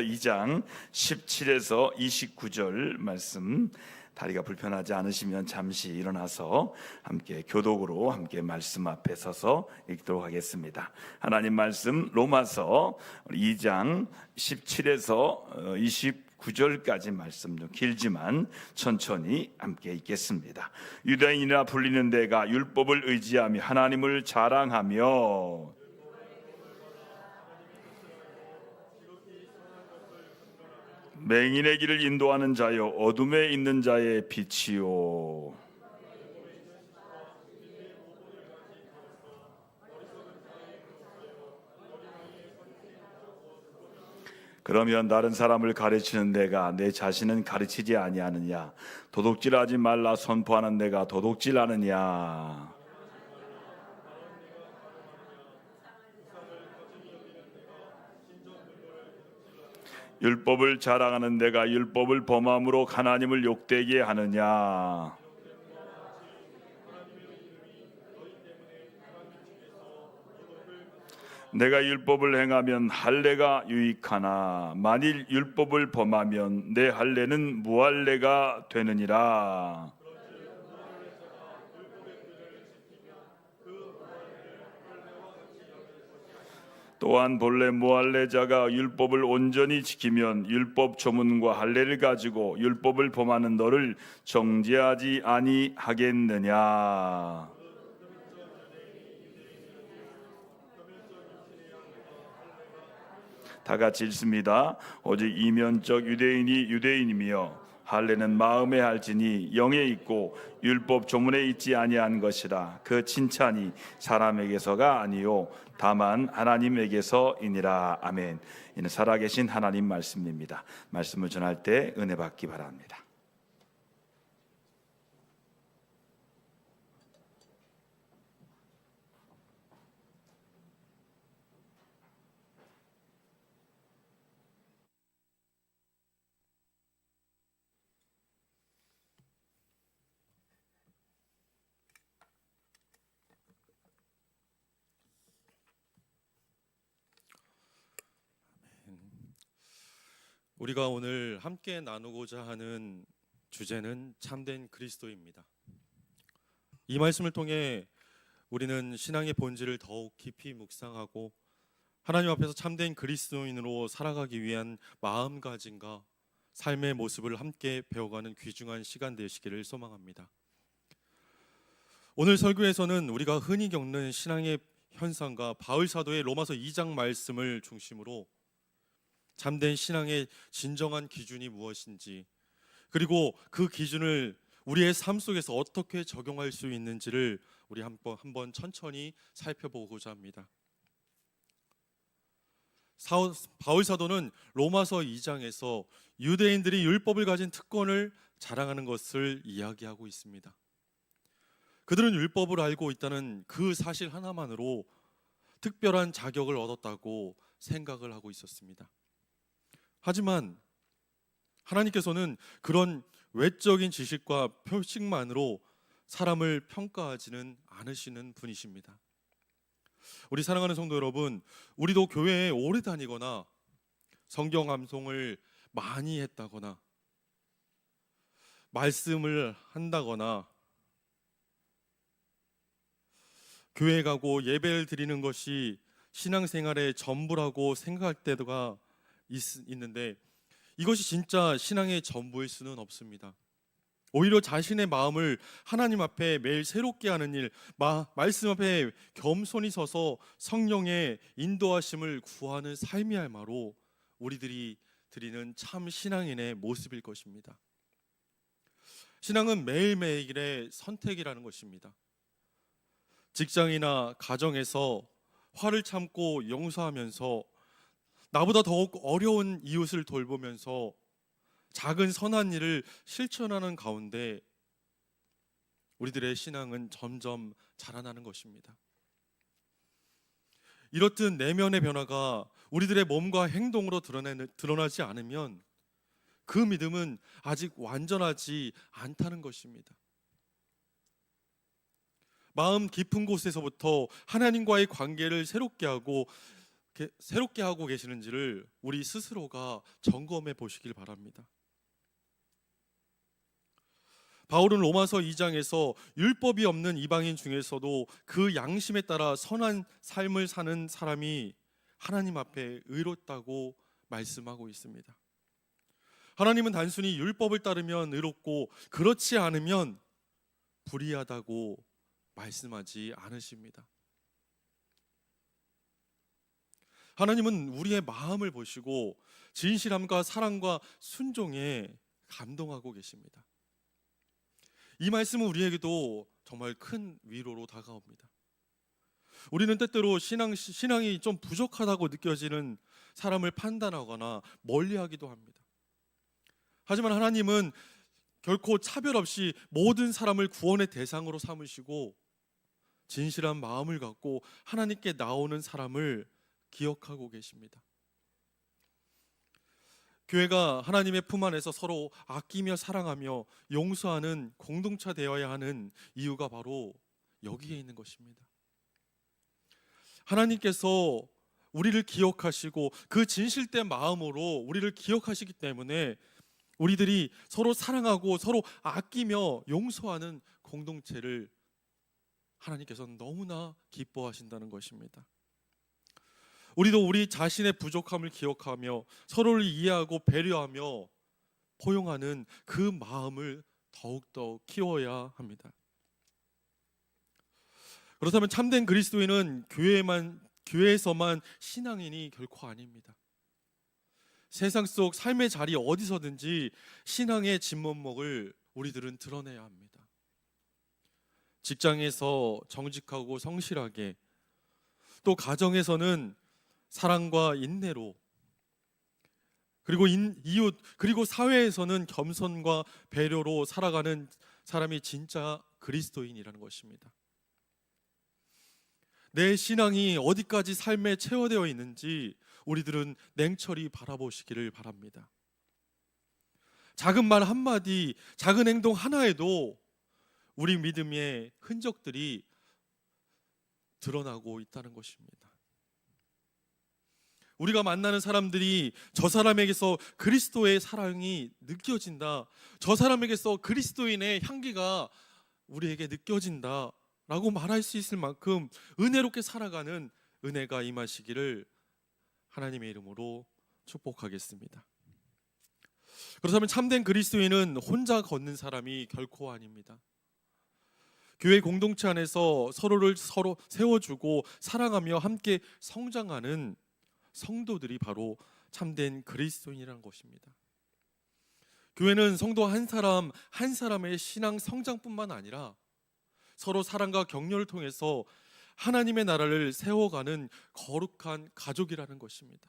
2장 17에서 29절 말씀, 다리가 불편하지 않으시면 잠시 일어나서 함께 교독으로 함께 말씀 앞에 서서 읽도록 하겠습니다. 하나님 말씀 로마서 2장 17에서 29절까지 말씀 좀 길지만 천천히 함께 읽겠습니다. 유대인이라 불리는 데가 율법을 의지하며 하나님을 자랑하며 맹인의 길을 인도하는 자요 어둠에 있는 자의 빛이요 그러면 다른 사람을 가르치는 내가 내 자신은 가르치지 아니하느냐? 도둑질하지 말라 선포하는 내가 도둑질하느냐? 율법을 자랑하는 내가 율법을 범함으로 하나님을 욕되게 하느냐? 내가 율법을 행하면 할례가 유익하나 만일 율법을 범하면 내 할례는 무할례가 되느니라. 또한 본래 무할례자가 율법을 온전히 지키면 율법 조문과 할례를 가지고 율법을 범하는 너를 정죄하지 아니하겠느냐? 다 같이 읽습니다. 오직 이면적 유대인이 유대인이며 할례는 마음에 할지니 영에 있고 율법 조문에 있지 아니한 것이라. 그 칭찬이 사람에게서가 아니요 다만 하나님에게서이니라. 아멘. 이는 살아계신 하나님 말씀입니다. 말씀을 전할 때 은혜 받기 바랍니다. 우리가 오늘 함께 나누고자 하는 주제는 참된 그리스도입니다. 이 말씀을 통해 우리는 신앙의 본질을 더욱 깊이 묵상하고 하나님 앞에서 참된 그리스도인으로 살아가기 위한 마음가짐과 삶의 모습을 함께 배워가는 귀중한 시간 되시기를 소망합니다. 오늘 설교에서는 우리가 흔히 겪는 신앙의 현상과 바울 사도의 로마서 2장 말씀을 중심으로 참된 신앙의 진정한 기준이 무엇인지, 그리고 그 기준을 우리의 삶 속에서 어떻게 적용할 수 있는지를 우리 한번 천천히 살펴보고자 합니다. 바울 사도는 로마서 2장에서 유대인들이 율법을 가진 특권을 자랑하는 것을 이야기하고 있습니다. 그들은 율법을 알고 있다는 그 사실 하나만으로 특별한 자격을 얻었다고 생각을 하고 있었습니다. 하지만 하나님께서는 그런 외적인 지식과 표식만으로 사람을 평가하지는 않으시는 분이십니다. 우리 사랑하는 성도 여러분, 우리도 교회에 오래 다니거나 성경 암송을 많이 했다거나 말씀을 한다거나 교회 가고 예배를 드리는 것이 신앙생활의 전부라고 생각할 때가 있는데 이것이 진짜 신앙의 전부일 수는 없습니다. 오히려 자신의 마음을 하나님 앞에 매일 새롭게 하는 일, 말씀 앞에 겸손히 서서 성령의 인도하심을 구하는 삶이야말로 우리들이 드리는 참 신앙인의 모습일 것입니다. 신앙은 매일매일의 선택이라는 것입니다. 직장이나 가정에서 화를 참고 용서하면서 나보다 더욱 어려운 이웃을 돌보면서 작은 선한 일을 실천하는 가운데 우리들의 신앙은 점점 자라나는 것입니다. 이렇듯 내면의 변화가 우리들의 몸과 행동으로 드러나지 않으면 그 믿음은 아직 완전하지 않다는 것입니다. 마음 깊은 곳에서부터 하나님과의 관계를 새롭게 하고 새롭게 하고 계시는지를 우리 스스로가 점검해 보시길 바랍니다. 바울은 로마서 2장에서 율법이 없는 이방인 중에서도 그 양심에 따라 선한 삶을 사는 사람이 하나님 앞에 의롭다고 말씀하고 있습니다. 하나님은 단순히 율법을 따르면 의롭고 그렇지 않으면 불의하다고 말씀하지 않으십니다. 하나님은 우리의 마음을 보시고 진실함과 사랑과 순종에 감동하고 계십니다. 이 말씀은 우리에게도 정말 큰 위로로 다가옵니다. 우리는 때때로 신앙이 좀 부족하다고 느껴지는 사람을 판단하거나 멀리하기도 합니다. 하지만 하나님은 결코 차별 없이 모든 사람을 구원의 대상으로 삼으시고 진실한 마음을 갖고 하나님께 나오는 사람을 기억하고 계십니다. 교회가 하나님의 품 안에서 서로 아끼며 사랑하며 용서하는 공동체 되어야 하는 이유가 바로 여기에 있는 것입니다. 하나님께서 우리를 기억하시고 그 진실된 마음으로 우리를 기억하시기 때문에 우리들이 서로 사랑하고 서로 아끼며 용서하는 공동체를 하나님께서는 너무나 기뻐하신다는 것입니다. 우리도 우리 자신의 부족함을 기억하며 서로를 이해하고 배려하며 포용하는 그 마음을 더욱더 키워야 합니다. 그렇다면 참된 그리스도인은 교회에서만 신앙인이 결코 아닙니다. 세상 속 삶의 자리 어디서든지 신앙의 진면목을 우리들은 드러내야 합니다. 직장에서 정직하고 성실하게, 또 가정에서는 사랑과 인내로, 그리고 이웃, 그리고 사회에서는 겸손과 배려로 살아가는 사람이 진짜 그리스도인이라는 것입니다. 내 신앙이 어디까지 삶에 체화되어 있는지 우리들은 냉철히 바라보시기를 바랍니다. 작은 말 한마디, 작은 행동 하나에도 우리 믿음의 흔적들이 드러나고 있다는 것입니다. 우리가 만나는 사람들이 저 사람에게서 그리스도의 사랑이 느껴진다, 저 사람에게서 그리스도인의 향기가 우리에게 느껴진다 라고 말할 수 있을 만큼 은혜롭게 살아가는 은혜가 임하시기를 하나님의 이름으로 축복하겠습니다. 그렇다면 참된 그리스도인은 혼자 걷는 사람이 결코 아닙니다. 교회 공동체 안에서 서로 세워주고 사랑하며 함께 성장하는 성도들이 바로 참된 그리스도인이라는 것입니다. 교회는 성도 한 사람 한 사람의 신앙 성장뿐만 아니라 서로 사랑과 격려를 통해서 하나님의 나라를 세워가는 거룩한 가족이라는 것입니다.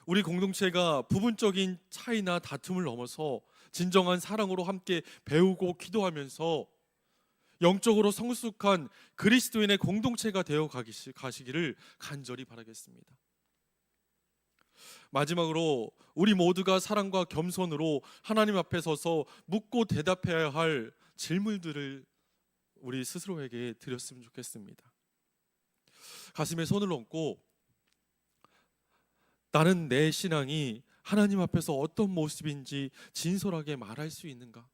우리 공동체가 부분적인 차이나 다툼을 넘어서 진정한 사랑으로 함께 배우고 기도하면서 영적으로 성숙한 그리스도인의 공동체가 되어 가시기를 간절히 바라겠습니다. 마지막으로 우리 모두가 사랑과 겸손으로 하나님 앞에 서서 묻고 대답해야 할 질문들을 우리 스스로에게 드렸으면 좋겠습니다. 가슴에 손을 얹고 나는 내 신앙이 하나님 앞에서 어떤 모습인지 진솔하게 말할 수 있는가?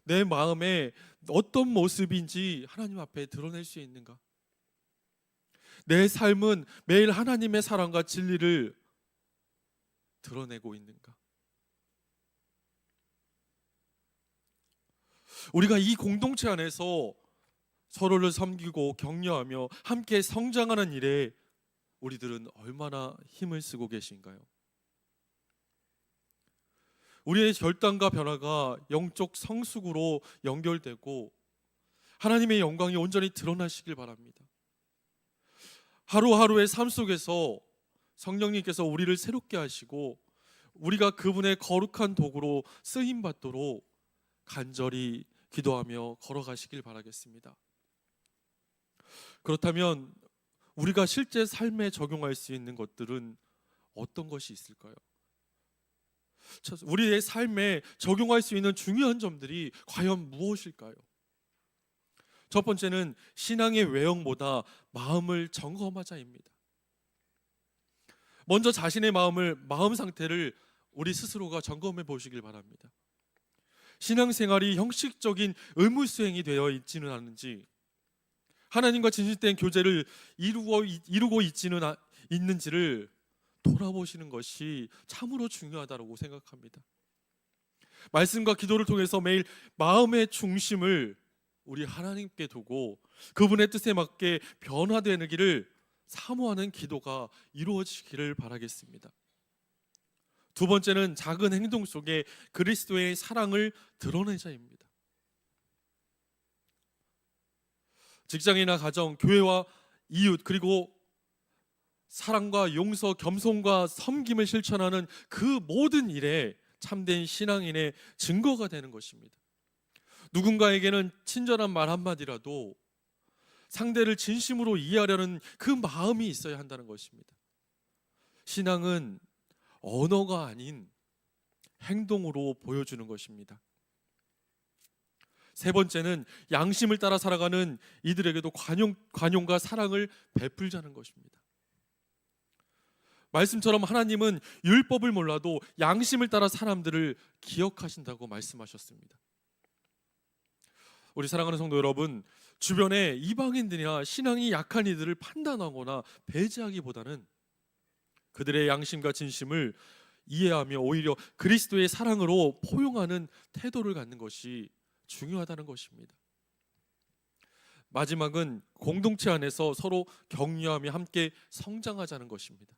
내 마음에 어떤 모습인지 하나님 앞에 드러낼 수 있는가? 내 삶은 매일 하나님의 사랑과 진리를 드러내고 있는가? 우리가 이 공동체 안에서 서로를 섬기고 격려하며 함께 성장하는 일에 우리들은 얼마나 힘을 쓰고 계신가요? 우리의 결단과 변화가 영적 성숙으로 연결되고 하나님의 영광이 온전히 드러나시길 바랍니다. 하루하루의 삶 속에서 성령님께서 우리를 새롭게 하시고 우리가 그분의 거룩한 도구로 쓰임 받도록 간절히 기도하며 걸어가시길 바라겠습니다. 그렇다면 우리가 실제 삶에 적용할 수 있는 것들은 어떤 것이 있을까요? 우리의 삶에 적용할 수 있는 중요한 점들이 과연 무엇일까요? 첫 번째는 신앙의 외형보다 마음을 점검하자입니다. 먼저 자신의 마음 상태를 우리 스스로가 점검해 보시길 바랍니다. 신앙생활이 형식적인 의무 수행이 되어 있지는 않은지, 하나님과 진실된 교제를 이루고 있는지를 돌아보시는 것이 참으로 중요하다고 생각합니다. 말씀과 기도를 통해서 매일 마음의 중심을 우리 하나님께 두고 그분의 뜻에 맞게 변화되기를 사모하는 기도가 이루어지기를 바라겠습니다. 두 번째는 작은 행동 속에 그리스도의 사랑을 드러내자입니다. 직장이나 가정, 교회와 이웃, 그리고 사랑과 용서, 겸손과 섬김을 실천하는 그 모든 일에 참된 신앙인의 증거가 되는 것입니다. 누군가에게는 친절한 말 한마디라도 상대를 진심으로 이해하려는 그 마음이 있어야 한다는 것입니다. 신앙은 언어가 아닌 행동으로 보여주는 것입니다. 세 번째는 양심을 따라 살아가는 이들에게도 관용과 사랑을 베풀자는 것입니다. 말씀처럼 하나님은 율법을 몰라도 양심을 따라 사람들을 기억하신다고 말씀하셨습니다. 우리 사랑하는 성도 여러분, 주변에 이방인들이나 신앙이 약한 이들을 판단하거나 배제하기보다는 그들의 양심과 진심을 이해하며 오히려 그리스도의 사랑으로 포용하는 태도를 갖는 것이 중요하다는 것입니다. 마지막은 공동체 안에서 서로 격려하며 함께 성장하자는 것입니다.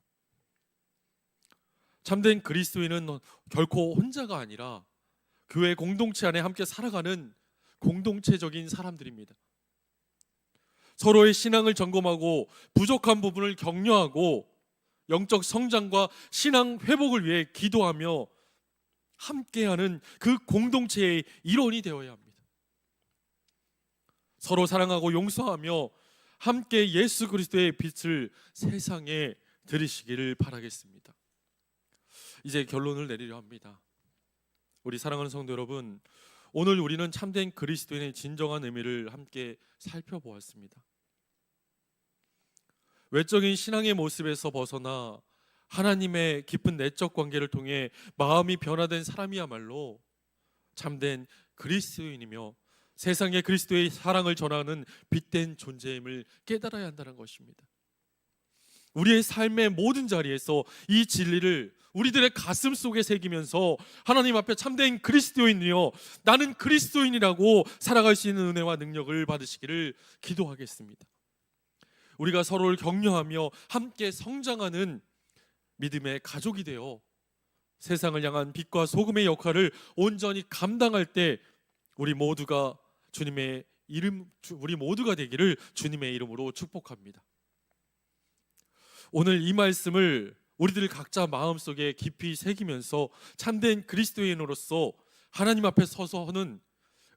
참된 그리스도인은 결코 혼자가 아니라 교회 공동체 안에 함께 살아가는 공동체적인 사람들입니다. 서로의 신앙을 점검하고 부족한 부분을 격려하고 영적 성장과 신앙 회복을 위해 기도하며 함께하는 그 공동체의 일원이 되어야 합니다. 서로 사랑하고 용서하며 함께 예수 그리스도의 빛을 세상에 들이시기를 바라겠습니다. 이제 결론을 내리려 합니다. 우리 사랑하는 성도 여러분, 오늘 우리는 참된 그리스도인의 진정한 의미를 함께 살펴보았습니다. 외적인 신앙의 모습에서 벗어나 하나님의 깊은 내적 관계를 통해 마음이 변화된 사람이야말로 참된 그리스도인이며 세상에 그리스도의 사랑을 전하는 빛된 존재임을 깨달아야 한다는 것입니다. 우리의 삶의 모든 자리에서 이 진리를 우리들의 가슴 속에 새기면서 하나님 앞에 참된 그리스도인이여 나는 그리스도인이라고 살아갈 수 있는 은혜와 능력을 받으시기를 기도하겠습니다. 우리가 서로를 격려하며 함께 성장하는 믿음의 가족이 되어 세상을 향한 빛과 소금의 역할을 온전히 감당할 때 우리 모두가 되기를 주님의 이름으로 축복합니다. 오늘 이 말씀을 우리들 각자 마음속에 깊이 새기면서 참된 그리스도인으로서 하나님 앞에 서서는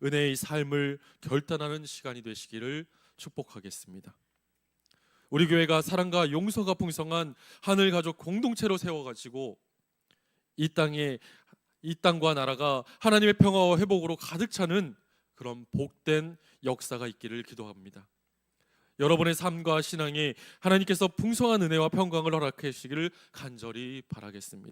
은혜의 삶을 결단하는 시간이 되시기를 축복하겠습니다. 우리 교회가 사랑과 용서가 풍성한 하늘 가족 공동체로 세워가지고 이 땅과 나라가 하나님의 평화와 회복으로 가득 차는 그런 복된 역사가 있기를 기도합니다. 여러분의 삶과 신앙에 하나님께서 풍성한 은혜와 평강을 허락해 주시기를 간절히 바라겠습니다.